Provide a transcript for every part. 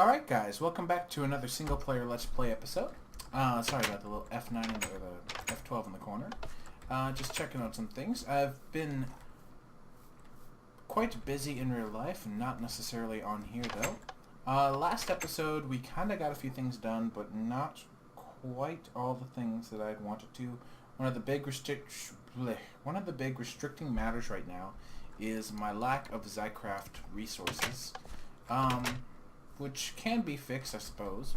Alright guys, welcome back to another single player Let's Play episode. Sorry about the little F9 or the F12 in the corner. Just checking out some things. I've been quite busy in real life, not necessarily on here though. Last episode we kinda got a few things done, but not quite all the things that I'd wanted to. One of the big restricting matters right now is my lack of Zycraft resources. Which can be fixed, I suppose.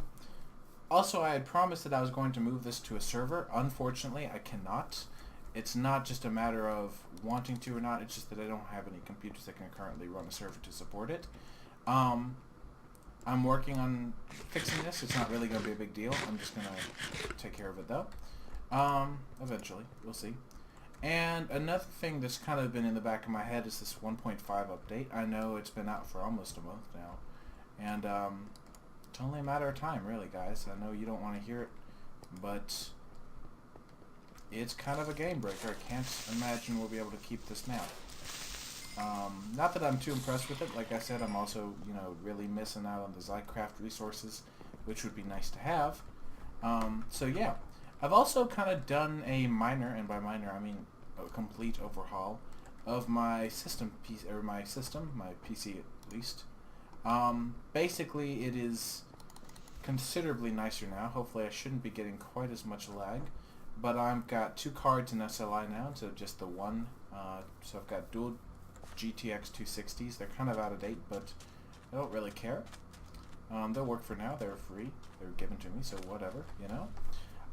Also, I had promised that I was going to move this to a server. Unfortunately, I cannot. It's not just a matter of wanting to or not, it's just that I don't have any computers that can currently run a server to support it. I'm working on fixing this. It's not really going to be a big deal. I'm just going to take care of it, though. Eventually. We'll see. And another thing that's kind of been in the back of my head is this 1.5 update. I know it's been out for almost a month now. And it's only a matter of time, really, guys. I know you don't want to hear it, but it's kind of a game breaker. I can't imagine we'll be able to keep this now. Not that I'm too impressed with it. Like I said, I'm also, really missing out on the Zycraft resources, which would be nice to have. So yeah, I've also kind of done a minor, and by minor I mean a complete overhaul of my system, my PC at least. Basically it is considerably nicer now. Hopefully I shouldn't be getting quite as much lag, but I've got 2 cards in SLI now instead of just the one. So I've got dual GTX 260s. They're kind of out of date, but I don't really care. They'll work for now. They're free. They're given to me, so whatever,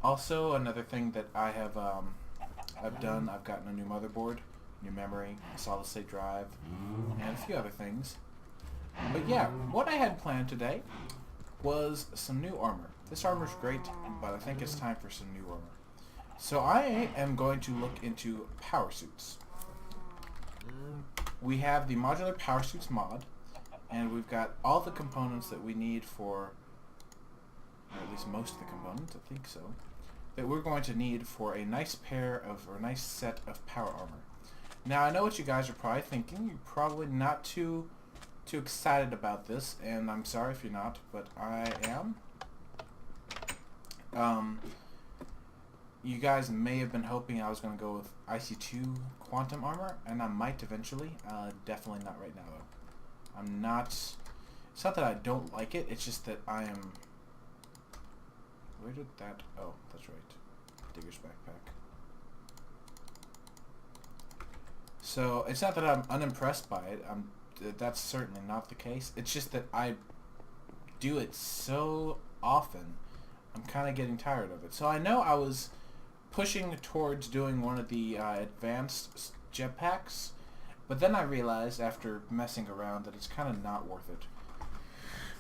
Also, another thing that I have I've done, I've gotten a new motherboard, new memory, a solid state drive, and a few other things. But yeah, what I had planned today was some new armor. This armor's great, but I think it's time for some new armor. So I am going to look into powersuits. We have the modular powersuits mod, and we've got all the components that we need for, or at least most of the components, I think so, that we're going to need for a nice nice set of power armor. Now I know what you guys are probably thinking. You're probably not too excited about this, and I'm sorry if you're not, but I am. You guys may have been hoping I was going to go with IC2 quantum armor, and I might eventually. Definitely not right now, though. I'm not... It's not that I don't like it, it's just that I am... Where did that... Oh, that's right. Digger's backpack. So, it's not that I'm unimpressed by it. That's certainly not the case. It's just that I do it so often, I'm kind of getting tired of it. So I know I was pushing towards doing one of the advanced jetpacks, but then I realized after messing around that it's kind of not worth it.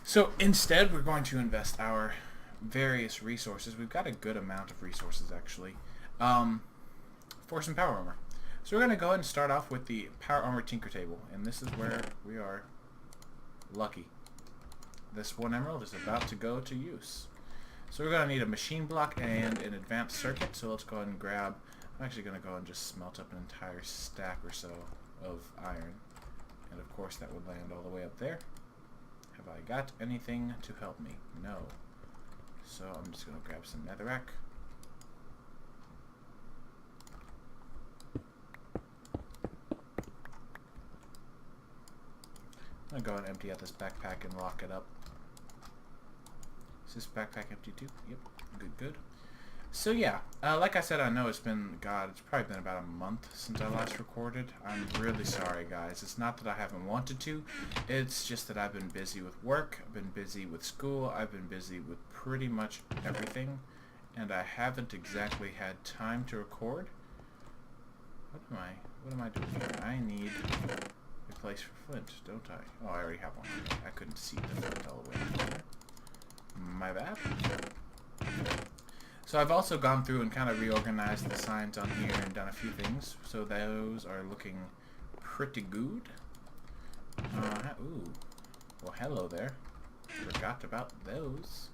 So instead we're going to invest our various resources. We've got a good amount of resources actually, for some power armor. So we're going to go ahead and start off with the Power Armor Tinker Table, and this is where we are lucky. This 1 emerald is about to go to use. So we're going to need a machine block and an advanced circuit, so let's go ahead and grab... I'm actually going to go and just smelt up an entire stack or so of iron. And of course that would land all the way up there. Have I got anything to help me? No. So I'm just going to grab some netherrack. I'm going to go and empty out this backpack and lock it up. Is this backpack empty too? Yep. Good. So yeah, like I said, I know it's been, it's probably been about a month since I last recorded. I'm really sorry, guys. It's not that I haven't wanted to. It's just that I've been busy with work. I've been busy with school. I've been busy with pretty much everything. And I haven't exactly had time to record. What am I doing here? I need... place for flint, don't I? Oh, I already have one. I couldn't see the flint all the way in the corner. My bad. So I've also gone through and kind of reorganized the signs on here and done a few things. So those are looking pretty good. Ooh. Well, hello there. Forgot about those.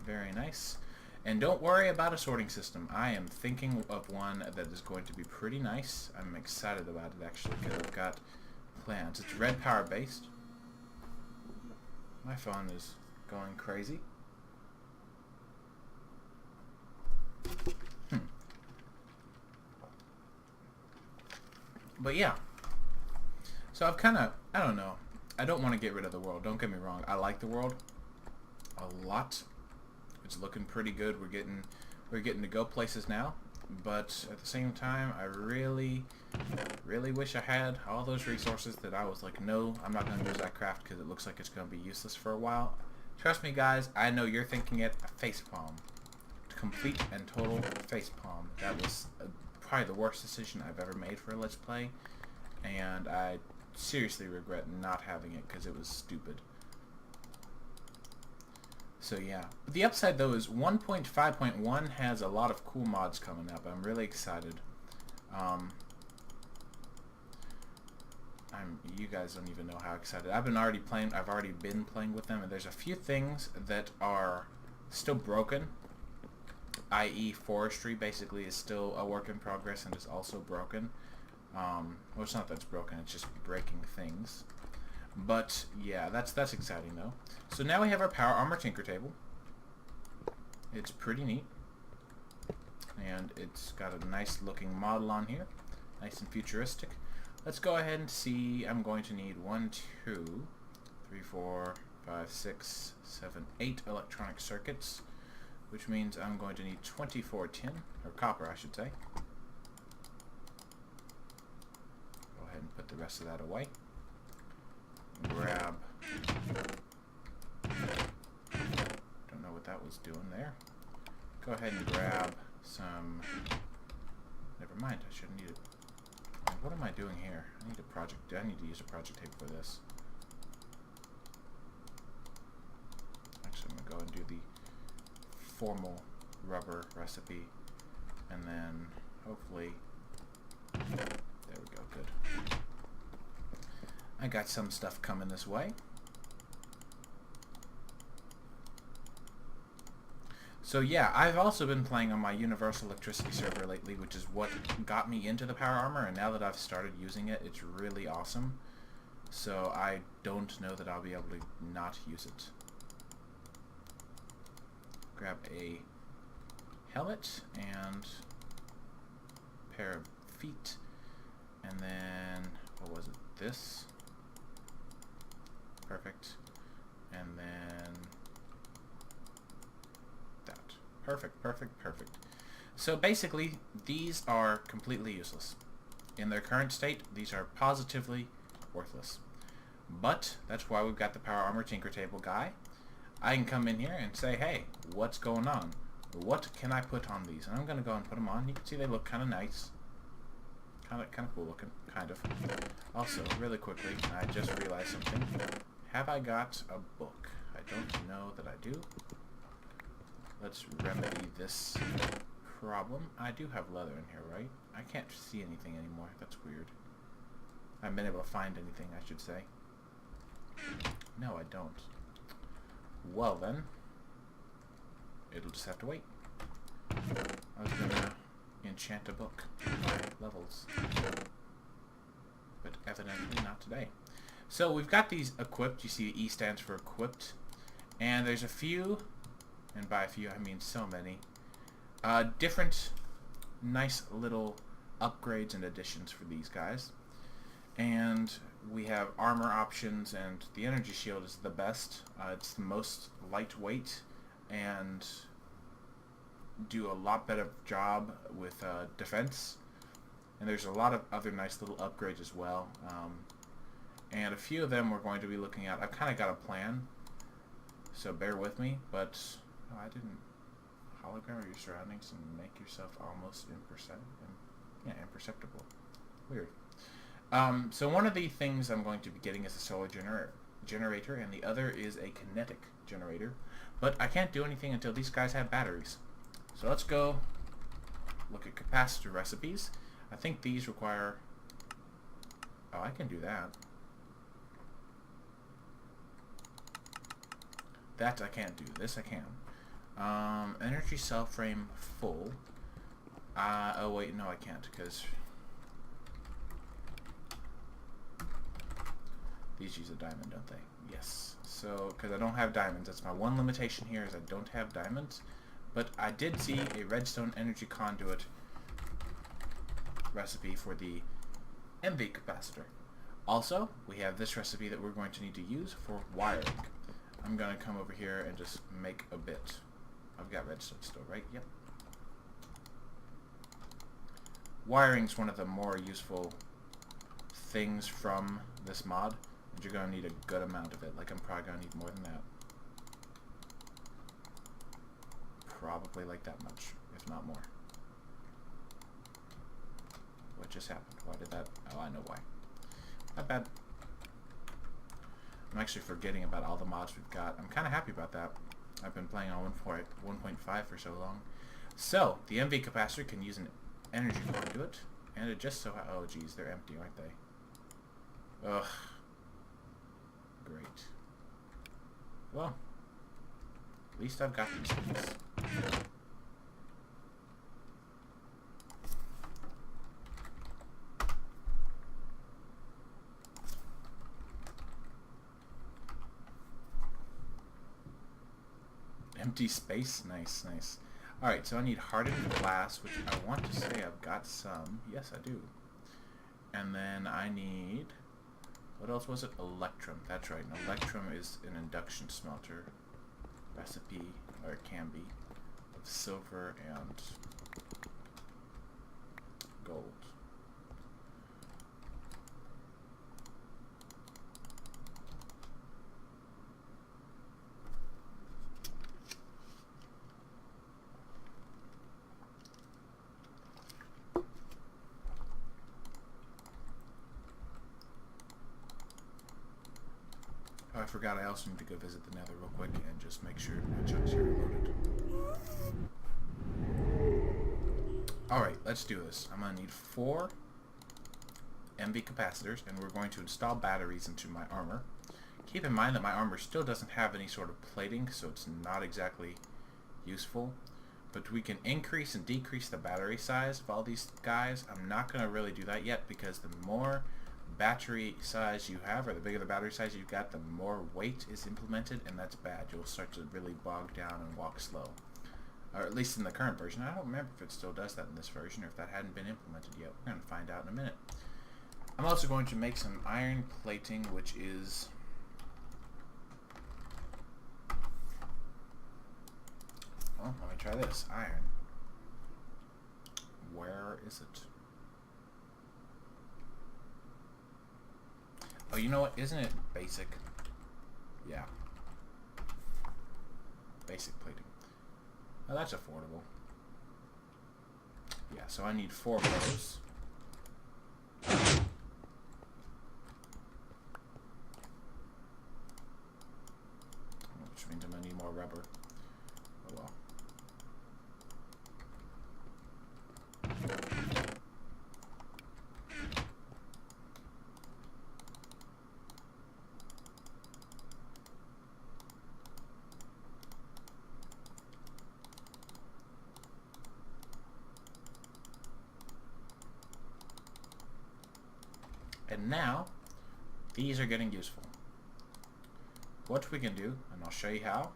Very nice. And don't worry about a sorting system. I am thinking of one that is going to be pretty nice. I'm excited about it actually because I've got plans. It's red power based. My phone is going crazy. But yeah. So I've kind of, I don't know. I don't want to get rid of the world. Don't get me wrong. I like the world a lot. It's looking pretty good. We're getting to go places now. But at the same time, I really wish I had all those resources that I was like, no, I'm not going to use that craft because it looks like it's going to be useless for a while. Trust me, guys, I know you're thinking it. Facepalm. Complete and total facepalm. That was probably the worst decision I've ever made for a Let's Play. And I seriously regret not having it because it was stupid. So yeah. The upside though is 1.5.1 has a lot of cool mods coming up. I'm really excited. You guys don't even know how excited. I've already been playing with them, and there's a few things that are still broken. I.e. forestry basically is still a work in progress and is also broken. Well, it's not that it's broken, it's just breaking things. But yeah, that's exciting though. So now we have our power armor tinker table. It's pretty neat. And it's got a nice looking model on here. Nice and futuristic. Let's go ahead and see. I'm going to need 1, 2, 3, 4, 5, 6, 7, 8 electronic circuits. Which means I'm going to need 24 tin, or copper I should say. Go ahead and put the rest of that away. Grab. Don't know what that was doing there. Go ahead and grab some. Never mind, I shouldn't need it. What am I doing here? I need to use a project tape for this. Actually, I'm gonna go and do the formal rubber recipe, and then hopefully there we go. Good. I got some stuff coming this way. So yeah, I've also been playing on my Universal Electricity server lately, which is what got me into the power armor, and now that I've started using it, it's really awesome. So I don't know that I'll be able to not use it. Grab a helmet and a pair of feet, and then, what was it, this? Perfect. And then that. Perfect, perfect, perfect. So basically, these are completely useless. In their current state, these are positively worthless. But that's why we've got the power armor tinker table guy. I can come in here and say, hey, what's going on? What can I put on these? And I'm going to go and put them on. You can see they look kind of nice. Kind of cool looking. Kind of. Also, really quickly, I just realized something. Have I got a book? I don't know that I do. Let's remedy this problem. I do have leather in here, right? I can't see anything anymore. That's weird. I haven't been able to find anything, I should say. No, I don't. Well then, it'll just have to wait. I was gonna enchant a book by levels, but evidently not today. So we've got these equipped. You see E stands for equipped, and there's a few, and by a few I mean so many, different nice little upgrades and additions for these guys. And we have armor options, and the energy shield is the best. It's the most lightweight and do a lot better job with defense. And there's a lot of other nice little upgrades as well. And a few of them we're going to be looking at. I've kind of got a plan, so bear with me. But no, I didn't. Hologram of your surroundings and make yourself almost imperceptible. Weird. So one of the things I'm going to be getting is a solar generator, and the other is a kinetic generator. But I can't do anything until these guys have batteries. So let's go look at capacitor recipes. I think these require... Oh, I can do that. That I can't do. This I can. Energy cell frame full. Oh wait, no I can't, because... These use a diamond, don't they? Yes. So, because I don't have diamonds. That's my one limitation here is I don't have diamonds. But I did see a redstone energy conduit recipe for the MV capacitor. Also, we have this recipe that we're going to need to use for wiring. I'm going to come over here and just make a bit. I've got redstone still, right? Yep. Wiring's one of the more useful things from this mod, and you're going to need a good amount of it. Like, I'm probably going to need more than that. Probably like that much, if not more. What just happened? Why did that? Oh, I know why. Not bad. I'm actually forgetting about all the mods we've got. I'm kind of happy about that. I've been playing on 1.5 for so long. So, the MV capacitor can use an energy conduit, and it just so... Oh, geez, they're empty, aren't they? Ugh. Great. Well, at least I've got these things. Empty space? Nice, nice. Alright, so I need hardened glass, which I want to say I've got some. Yes, I do. And then I need... What else was it? Electrum. That's right. An electrum is an induction smelter recipe, or it can be, of silver and gold. Oh, I forgot I also need to go visit the Nether real quick and just make sure my chunks here are loaded. Alright, let's do this. I'm going to need 4 MV capacitors, and we're going to install batteries into my armor. Keep in mind that my armor still doesn't have any sort of plating, so it's not exactly useful. But we can increase and decrease the battery size of all these guys. I'm not going to really do that yet, because the more battery size you have, or the bigger the battery size you've got, the more weight is implemented, and that's bad. You'll start to really bog down and walk slow. Or at least in the current version. I don't remember if it still does that in this version, or if that hadn't been implemented yet. We're going to find out in a minute. I'm also going to make some iron plating, which is... Oh, let me try this. Iron. Where is it? Oh, you know what? Isn't it basic? Yeah. Basic plating. Oh, that's affordable. Yeah, so I need 4 of those. Which means I'm going to need more rubber. Oh well. And now, these are getting useful. What we can do, and I'll show you how,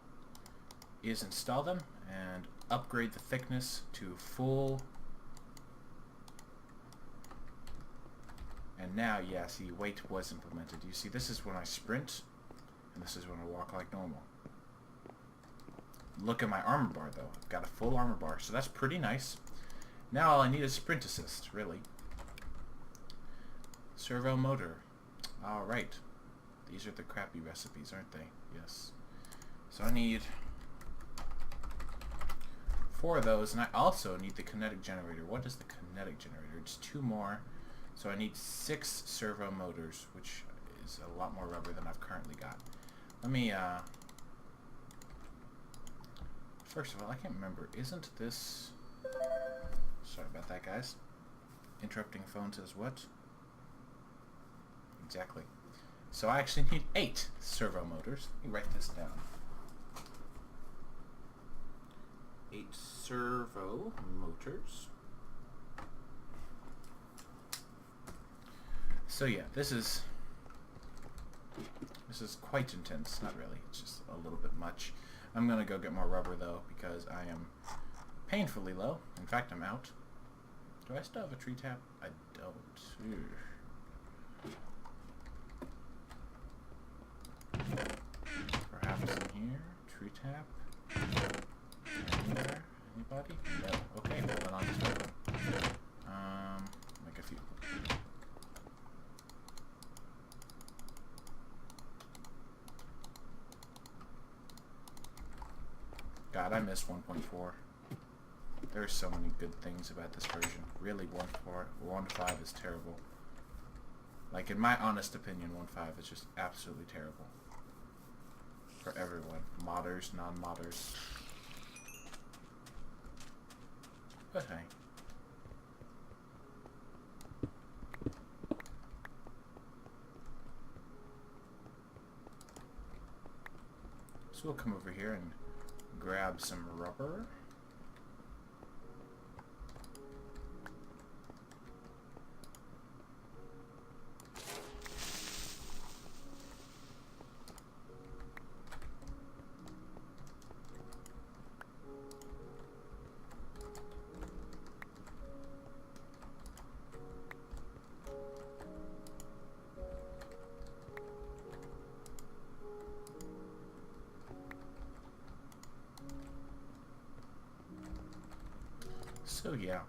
is install them and upgrade the thickness to full. And now, yeah, see, weight was implemented. You see, this is when I sprint, and this is when I walk like normal. Look at my armor bar, though. I've got a full armor bar, so that's pretty nice. Now all I need is sprint assist, really. Servo motor. Alright. These are the crappy recipes, aren't they? Yes. So I need 4 of those, and I also need the kinetic generator. What is the kinetic generator? It's 2 more. So I need 6 servo motors, which is a lot more rubber than I've currently got. Let me, first of all, I can't remember. Isn't this... Sorry about that, guys. Interrupting phone says what? Exactly. So I actually need 8 servo motors. Let me write this down. 8 servo motors. So yeah, this is This is quite intense. Not really. It's just a little bit much. I'm going to go get more rubber, though, because I am painfully low. In fact, I'm out. Do I still have a tree tap? I don't. Perhaps in here? Tree tap? Anywhere? Anybody? No. Okay, well then I'll just make them. Make a few. God, I missed 1.4. There's so many good things about this version. Really, 1.5 is terrible. Like, in my honest opinion, 1.5 is just absolutely terrible. For everyone. Modders, non-modders. But hey. So we'll come over here and grab some rubber. So yeah,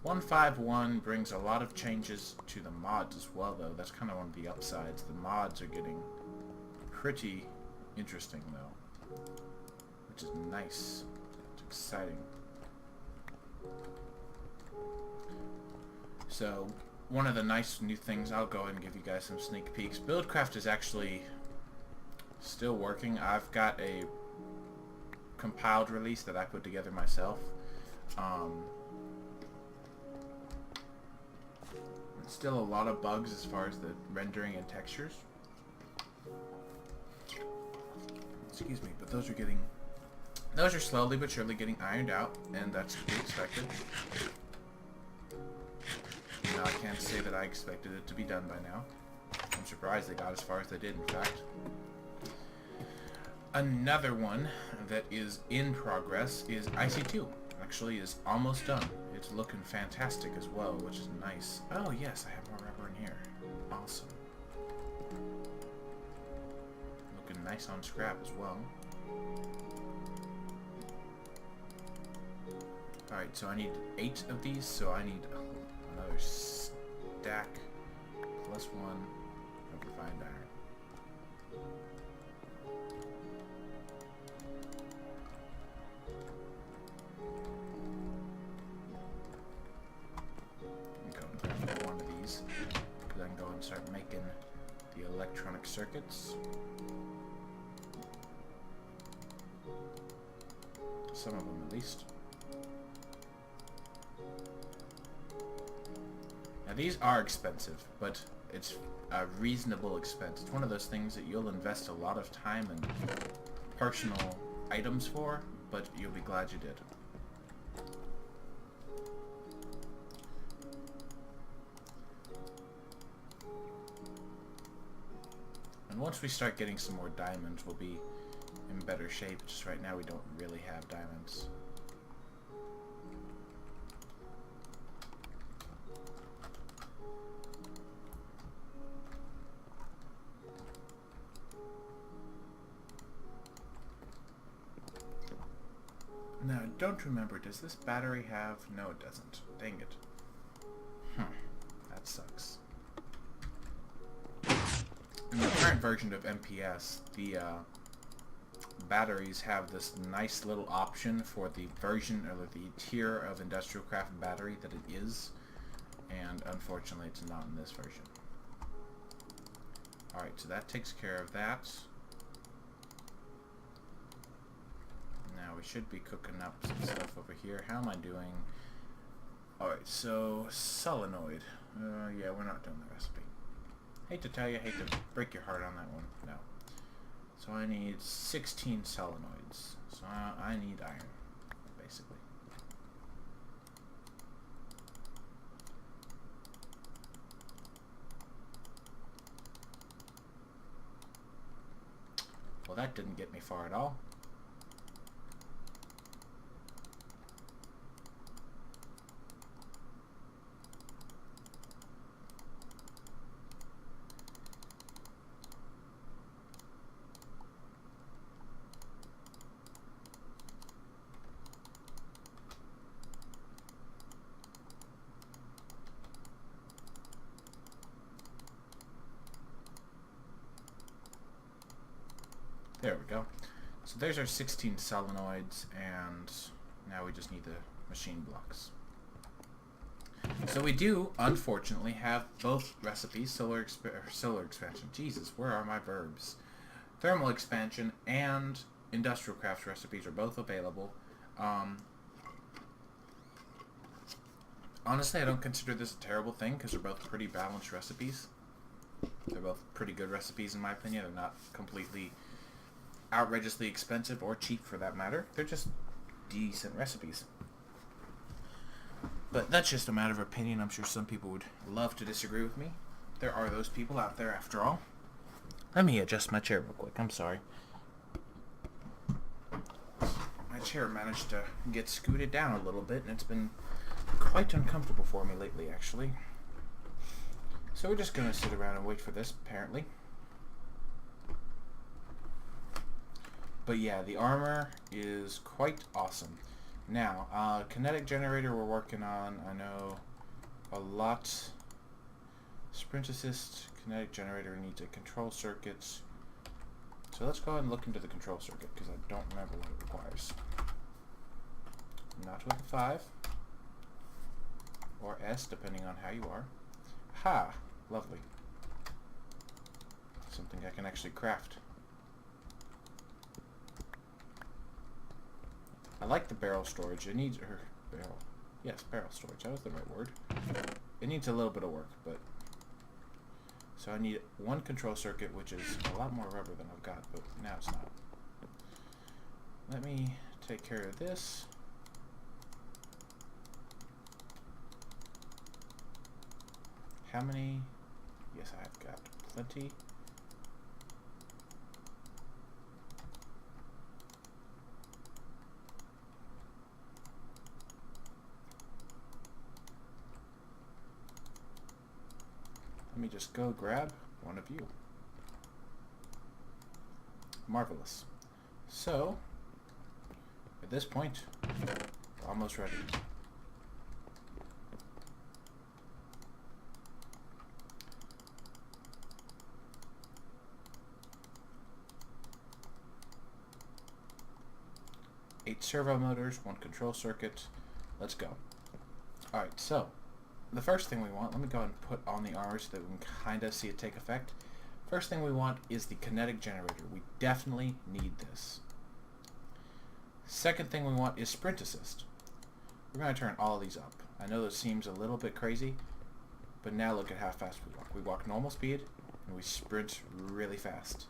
1.5.1 brings a lot of changes to the mods as well, though. That's kind of one of the upsides. The mods are getting pretty interesting, though, which is nice. It's exciting. So one of the nice new things, I'll go ahead and give you guys some sneak peeks. Buildcraft is actually still working. I've got a compiled release that I put together myself. Still a lot of bugs as far as the rendering and textures. Excuse me, but those are slowly but surely getting ironed out, and that's to be expected. Now, I can't say that I expected it to be done by now. I'm surprised they got as far as they did, in fact. Another one that is in progress is IC2. Actually is almost done. It's looking fantastic as well, which is nice. Oh yes, I have more rubber in here. Awesome. Looking nice on scrap as well. Alright, so I need 8 of these, so I need another stack plus 1 of refined iron. Start making the electronic circuits. Some of them at least. Now these are expensive, but it's a reasonable expense. It's one of those things that you'll invest a lot of time and personal items for, but you'll be glad you did. Once we start getting some more diamonds, we'll be in better shape. Just right now we don't really have diamonds. Now, I don't remember, does this battery have... No, it doesn't. Dang it. That sucks. In the current version of MPS, the batteries have this nice little option for the version or the tier of industrial craft battery that it is, and unfortunately it's not in this version. Alright, so that takes care of that. Now we should be cooking up some stuff over here. How am I doing? Alright, so solenoid. Yeah, we're not doing the recipe. Hate to tell you, hate to break your heart on that one. No. So I need 16 solenoids. So I need iron, basically. that didn't get me far at all. There we go. So there's our 16 solenoids, and now we just need the machine blocks. So we do, unfortunately, have both recipes, solar expansion. Jesus, where are my verbs? Thermal expansion and industrial crafts recipes are both available. Honestly, I don't consider this a terrible thing because they're both pretty balanced recipes. They're both pretty good recipes in my opinion. They're not completely outrageously expensive or cheap for that matter. They're just decent recipes. But that's just a matter of opinion. I'm sure some people would love to disagree with me. There are those people out there after all. Let me adjust my chair real quick. I'm sorry. My chair managed to get scooted down a little bit, and it's been quite uncomfortable for me lately, actually. So we're just going to sit around and wait for this, apparently. But yeah, the armor is quite awesome. Now, kinetic generator we're working on, I know a lot. Sprint assist, kinetic generator needs a control circuit. So let's go ahead and look into the control circuit, because I don't remember what it requires. Not with the 5. Or S, depending on how you are. Ha! Lovely. Something I can actually craft. I like the barrel storage. It needs barrel storage. That was the right word. It needs a little bit of work, but so I need one control circuit, which is a lot more rubber than I've got, but now it's not. Let me take care of this. How many? Yes, I've got plenty. Let me just go grab one of you. Marvelous. So, at this point, we're almost ready. Eight servo motors, one control circuit. Let's go. Alright, so the first thing we want, let me go ahead and put on the armor so that we can kind of see it take effect. First thing we want is the kinetic generator. We definitely need this. Second thing we want is sprint assist. We're going to turn all of these up. I know this seems a little bit crazy, but now look at how fast we walk. We walk normal speed, and we sprint really fast.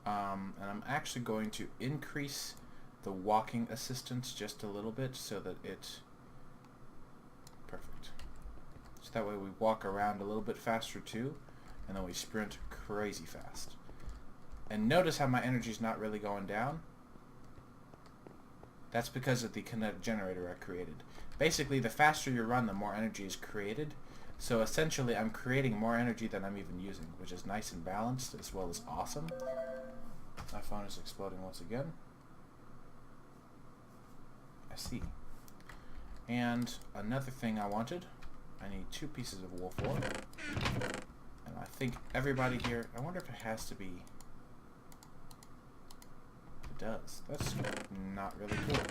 And I'm actually going to increase the walking assistance just a little bit so that it's perfect. So that way we walk around a little bit faster too, and then we sprint crazy fast. And notice how my energy is not really going down. That's because of the kinetic generator I created. Basically, the faster you run, the more energy is created. So essentially, I'm creating more energy than I'm even using, which is nice and balanced as well as awesome. My phone is exploding once again. I see. And another thing I wanted, I need 2 pieces of wool for. And I think everybody here, I wonder if it has to be, it does. That's not really cool.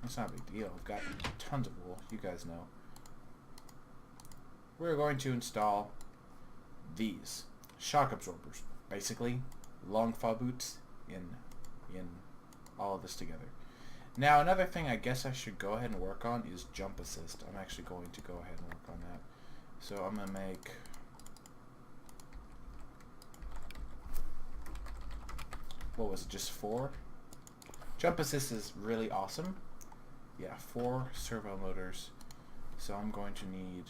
That's not a big deal. I've got tons of wool, you guys know. We're going to install these shock absorbers. Basically, long fall boots in all of this together. Now, another thing I guess I should go ahead and work on is jump assist. I'm actually going to go ahead and work on that. So I'm going to make what was it, just 4? Jump assist is really awesome. Yeah, 4 servo motors. So I'm going to need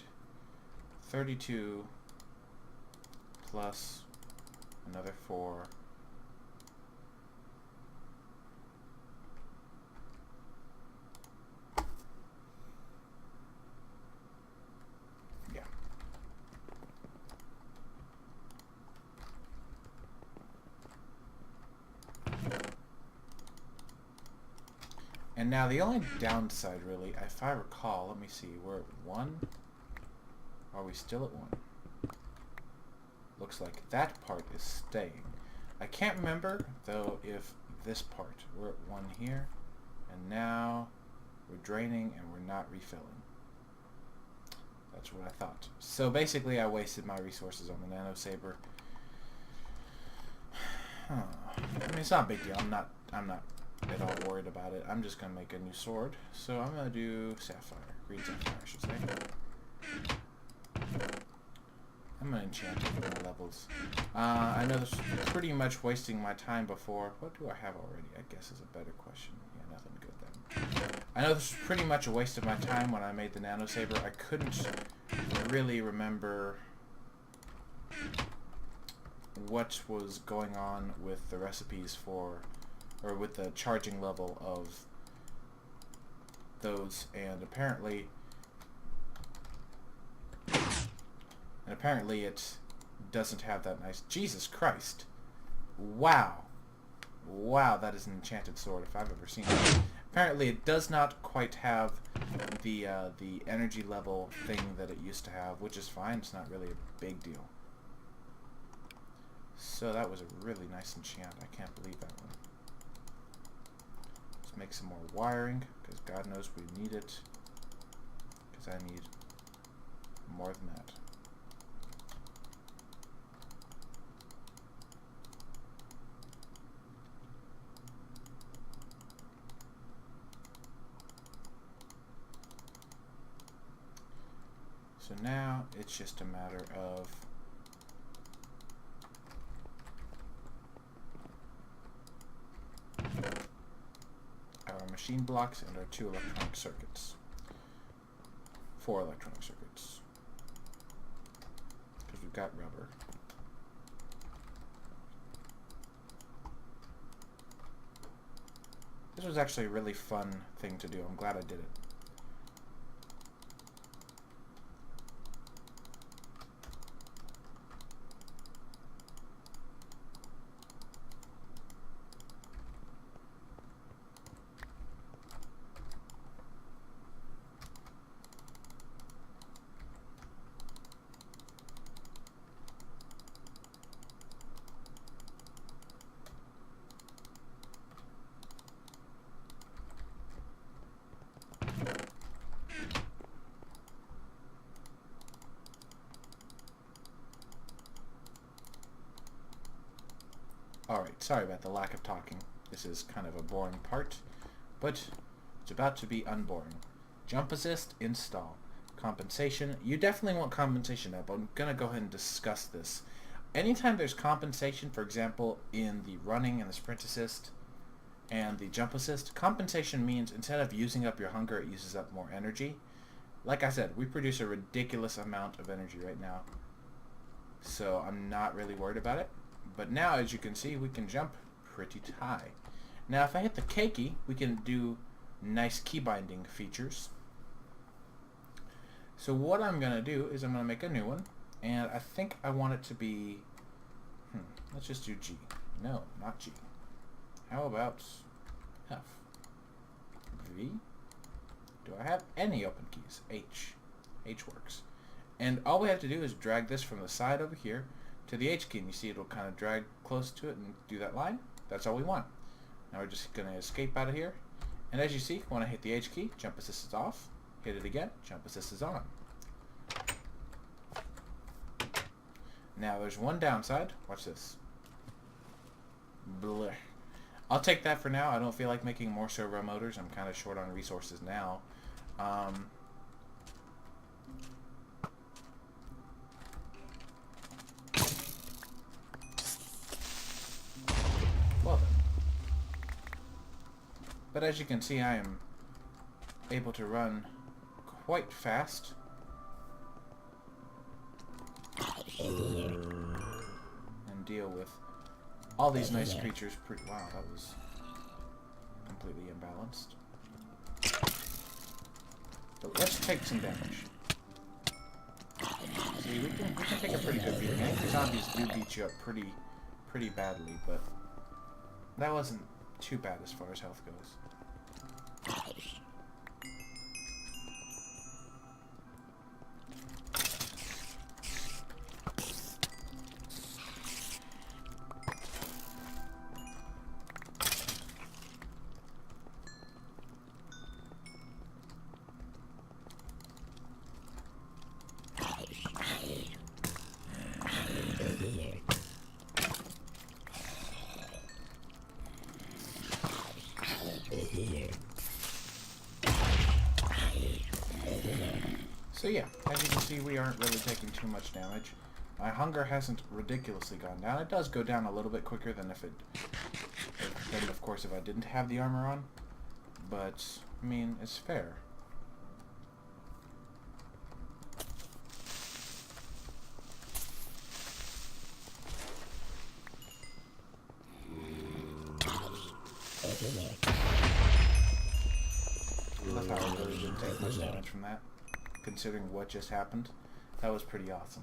32 plus Another 4. Yeah. And now the only downside, really, if I recall, let me see, we're at 1. Are we still at 1? Looks like that part is staying. I can't remember, though, if this part, we're at 1 here, and now we're draining and we're not refilling. That's what I thought. So basically I wasted my resources on the nano saber. I mean, it's not a big deal. I'm not at all worried about it. I'm just gonna make a new sword. So I'm gonna do sapphire, green sapphire, I should say. I'm gonna enchant it for my levels. I know this is pretty much wasting my time before. What do I have already? I guess is a better question. Yeah, nothing good then. I know this was pretty much a waste of my time when I made the nano saber. I couldn't really remember what was going on with the recipes for, or with the charging level of those, and apparently it doesn't have that nice... Jesus Christ. Wow. Wow, that is an enchanted sword if I've ever seen it. Apparently it does not quite have the energy level thing that it used to have, which is fine. It's not really a big deal. So that was a really nice enchant. I can't believe that one. Let's make some more wiring, because God knows we need it. Because I need more than that. So now it's just a matter of our machine blocks and our 2 electronic circuits. 4 electronic circuits. Because we've got rubber. This was actually a really fun thing to do. I'm glad I did it. Alright, sorry about the lack of talking. This is kind of a boring part, but it's about to be unboring. Jump assist, install. Compensation. You definitely want compensation up. I'm going to go ahead and discuss this. Anytime there's compensation, for example, in the running and the sprint assist and the jump assist, compensation means instead of using up your hunger, it uses up more energy. Like I said, we produce a ridiculous amount of energy right now, so I'm not really worried about it. But now, as you can see, we can jump pretty high. Now, if I hit the K key, we can do nice key binding features. So what I'm going to do is I'm going to make a new one, and I think I want it to be, let's just do G. No, not G. How about F? V? Do I have any open keys? H. H works. And all we have to do is drag this from the side over here to the H key, and you see it'll kind of drag close to it and do that line. That's all we want. Now we're just going to escape out of here. And as you see, when I hit the H key, jump assist is off. Hit it again, jump assist is on. Now there's one downside. Watch this. Blech. I'll take that for now. I don't feel like making more servo motors. I'm kind of short on resources now. Well then. But as you can see, I am able to run quite fast. And deal with all these nice creatures pretty... Wow, that was completely imbalanced. But let's take some damage. See, we can take a pretty good beating. I think the zombies do beat you up pretty badly, but that wasn't too bad as far as health goes. So yeah, as you can see, we aren't really taking too much damage. My hunger hasn't ridiculously gone down. It does go down a little bit quicker than than of course if I didn't have the armor on. But, I mean, it's fair. I love how I really didn't take much damage from that, considering what just happened. That was pretty awesome.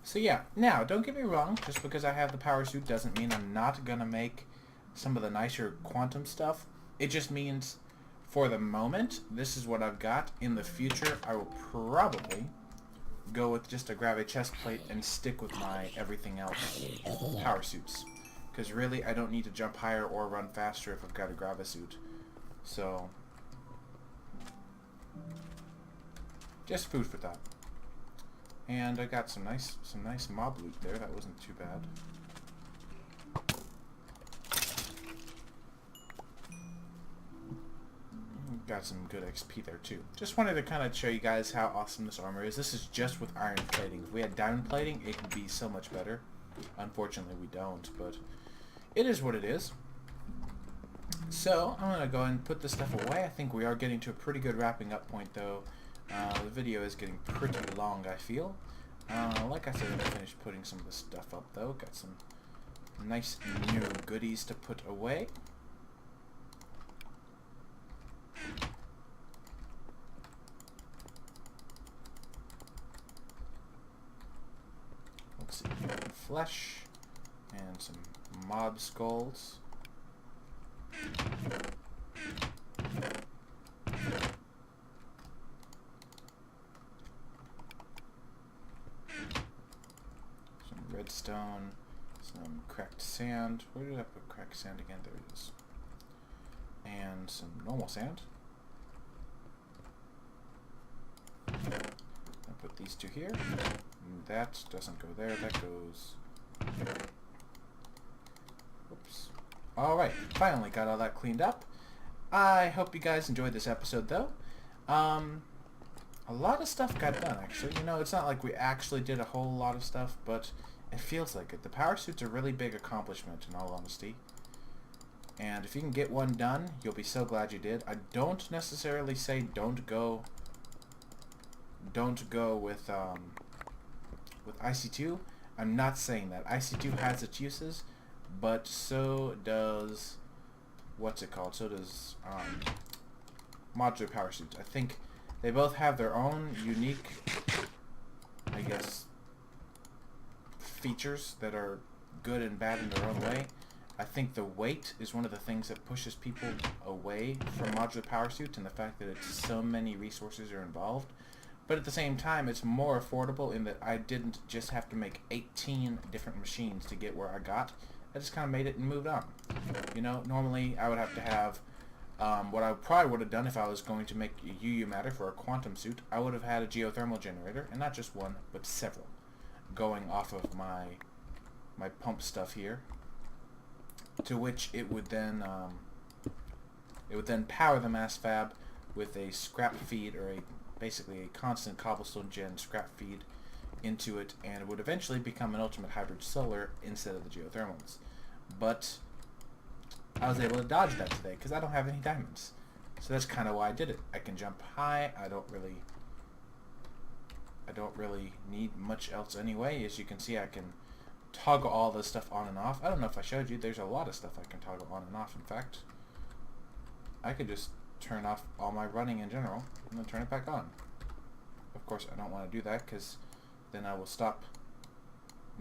So yeah, now, don't get me wrong, just because I have the power suit doesn't mean I'm not gonna make some of the nicer quantum stuff. It just means, for the moment, this is what I've got. In the future, I will probably go with just a grab a chest plate and stick with my everything else power suits. Because really, I don't need to jump higher or run faster if I've got a grab a suit. So, just food for thought. And I got some nice mob loot there. That wasn't too bad. Got some good XP there too. Just wanted to kind of show you guys how awesome this armor is. This is just with iron plating. If we had diamond plating, it would be so much better. Unfortunately, we don't, but it is what it is. So, I'm going to go ahead and put this stuff away. I think we are getting to a pretty good wrapping up point, though. The video is getting pretty long, I feel. Like I said, I'm going to finish putting some of this stuff up, though. Got some nice new goodies to put away. Let's see, flesh and some mob skulls. Some redstone, some cracked sand. Where did I put cracked sand again? There it is. And some normal sand. I'll put these two here. And that doesn't go there, that goes... Oops. Alright, finally got all that cleaned up. I hope you guys enjoyed this episode, though. A lot of stuff got done, actually. You know, it's not like we actually did a whole lot of stuff, but it feels like it. The power suit's a really big accomplishment, in all honesty. And if you can get one done, you'll be so glad you did. I don't necessarily say don't go with IC2. I'm not saying that. IC2 has its uses, but so does, what's it called? So does modular power suits. I think they both have their own unique, I guess, features that are good and bad in their own way. I think the weight is one of the things that pushes people away from modular power suits, and the fact that it's so many resources are involved. But at the same time, it's more affordable in that I didn't just have to make 18 different machines to get where I got. I just kind of made it and moved on. You know, normally I would have to have, what I probably would have done if I was going to make a UU matter for a quantum suit, I would have had a geothermal generator, and not just one, but several, going off of my pump stuff here, to which it would then power the mass fab with a scrap feed, or basically a constant cobblestone gen scrap feed into it, and it would eventually become an ultimate hybrid solar instead of the geothermals. But I was able to dodge that today because I don't have any diamonds. So that's kind of why I did it. I can jump high. I don't really don't really need much else anyway. As you can see, I can toggle all this stuff on and off. I don't know if I showed you, there's a lot of stuff I can toggle on and off. In fact, I could just turn off all my running in general and then turn it back on. Of course, I don't want to do that because then I will stop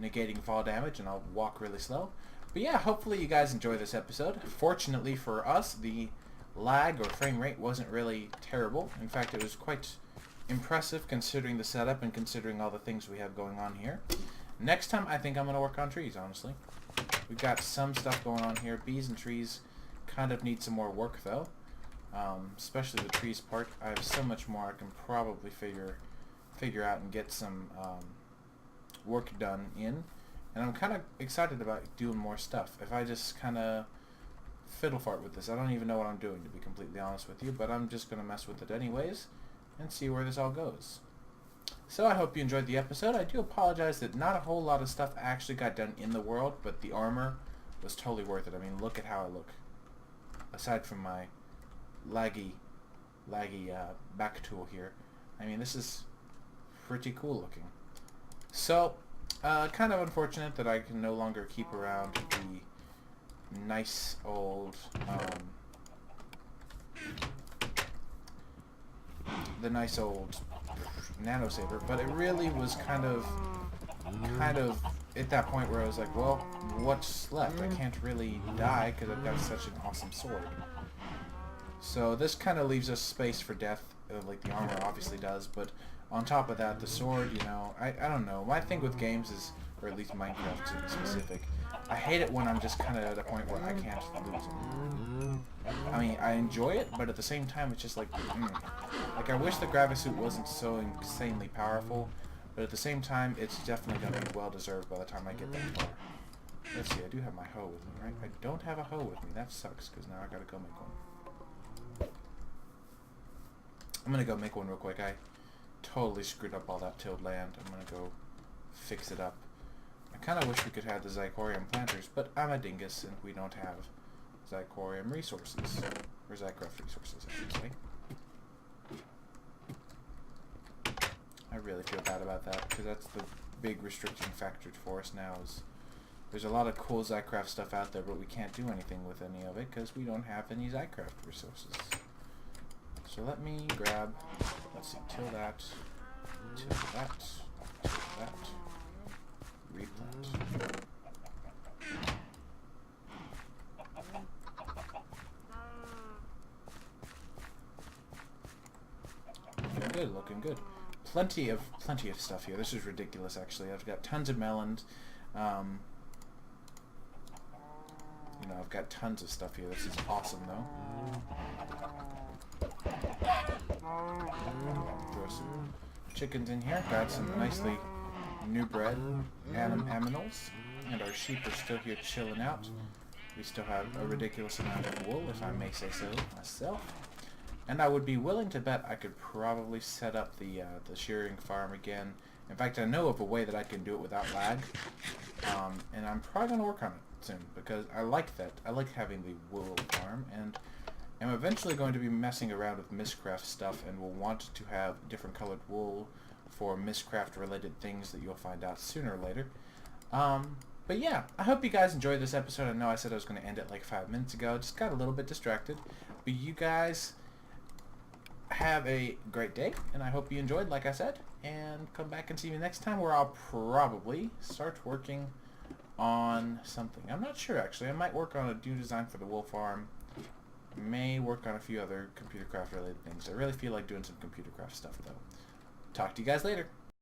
negating fall damage and I'll walk really slow. But yeah, hopefully you guys enjoy this episode. Fortunately for us, the lag or frame rate wasn't really terrible. In fact, it was quite impressive considering the setup and considering all the things we have going on here. Next time, I think I'm going to work on trees, honestly. We've got some stuff going on here. Bees and trees kind of need some more work, though. Especially the trees part. I have so much more I can probably figure out and get some work done in. And I'm kind of excited about doing more stuff. If I just kind of fiddle fart with this, I don't even know what I'm doing, to be completely honest with you, but I'm just going to mess with it anyways and see where this all goes. So I hope you enjoyed the episode. I do apologize that not a whole lot of stuff actually got done in the world, but the armor was totally worth it. I mean, look at how I look. Aside from my laggy back tool here. I mean, this is pretty cool looking. So, kind of unfortunate that I can no longer keep around the nice old nano saber, but it really was kind of at that point where I was like, well, what's left? I can't really die because I've got such an awesome sword. So this kind of leaves us space for death, like the armor obviously does, but on top of that, the sword, you know, I don't know. My thing with games is, or at least Minecraft to be specific, I hate it when I'm just kind of at a point where I can't lose them. I mean, I enjoy it, but at the same time, it's just like, like I wish the Gravisuit wasn't so insanely powerful, but at the same time, it's definitely going to be well deserved by the time I get that far. Let's see, I do have my hoe with me, right? I don't have a hoe with me. That sucks, because now I gotta go make one. I'm gonna go make one real quick. I totally screwed up all that tilled land. I'm gonna go fix it up. I kind of wish we could have the Zycorium planters, but I'm a dingus and we don't have Zycorium resources. Or Zycraft resources, I should say. I really feel bad about that, because that's the big restricting factor for us now. Is there's a lot of cool Zycraft stuff out there, but we can't do anything with any of it because we don't have any Zycraft resources. So let me grab, let's see, till that, replant. Looking good, looking good. Plenty of stuff here. This is ridiculous, actually. I've got tons of melons. You know, I've got tons of stuff here. This is awesome, though. Throw some chickens in here. Got some nicely new bred aminals. And our sheep are still here chilling out. We still have a ridiculous amount of wool, if I may say so myself. And I would be willing to bet I could probably set up the shearing farm again. In fact, I know of a way that I can do it without lag. And I'm probably going to work on it soon, because I like that. I like having the wool farm, and I'm eventually going to be messing around with Mistcraft stuff, and will want to have different colored wool for Mistcraft related things that you'll find out sooner or later. But yeah, I hope you guys enjoyed this episode. I know I said I was going to end it like 5 minutes ago. Just got a little bit distracted. But you guys have a great day, and I hope you enjoyed, like I said. And come back and see me next time, where I'll probably start working on something. I'm not sure, actually. I might work on a new design for the wool farm. May work on a few other computer craft related things. I really feel like doing some computer craft stuff, though. Talk to you guys later.